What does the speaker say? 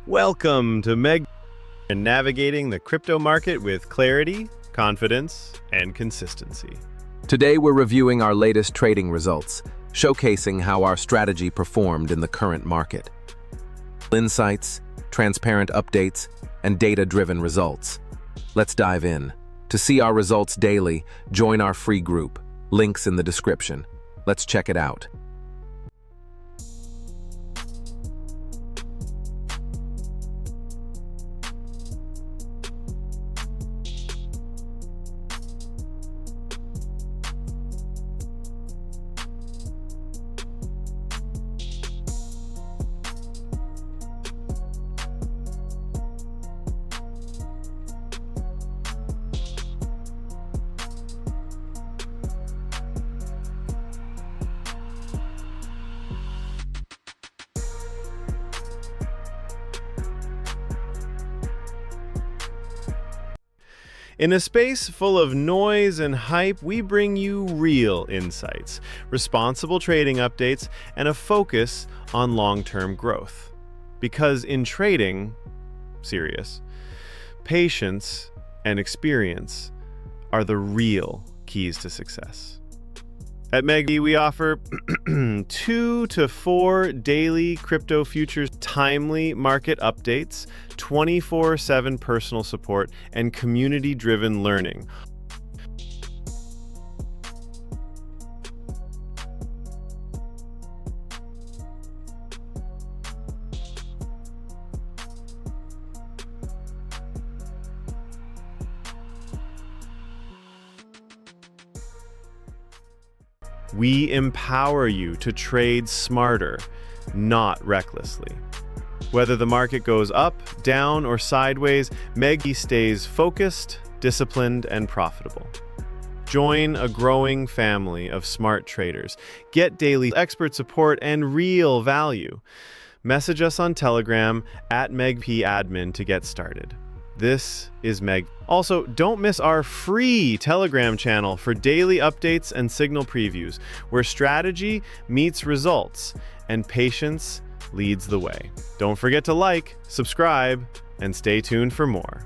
Welcome to Meg and navigating the crypto market with clarity, confidence, and consistency. Today we're reviewing our latest trading results, showcasing how our strategy performed in the current market. Insights, transparent updates, and data-driven results. Let's dive in. To see our results daily, join our free group. Links in the description. Let's check it out. In a space full of noise and hype, we bring you real insights, responsible trading updates, and a focus on long-term growth. Because in trading, patience and experience are the real keys to success. At Meg, we offer 2 to 4 daily crypto futures, timely market updates, 24/7 personal support, and community-driven learning. We empower you to trade smarter, not recklessly. Whether the market goes up, down, or sideways, Meg stays focused, disciplined, and profitable. Join a growing family of smart traders. Get daily expert support and real value. Message us on Telegram at megpadmin to get started. This is Meg. Also, don't miss our free Telegram channel for daily updates and signal previews, where strategy meets results and patience leads the way. Don't forget to like, subscribe, and stay tuned for more.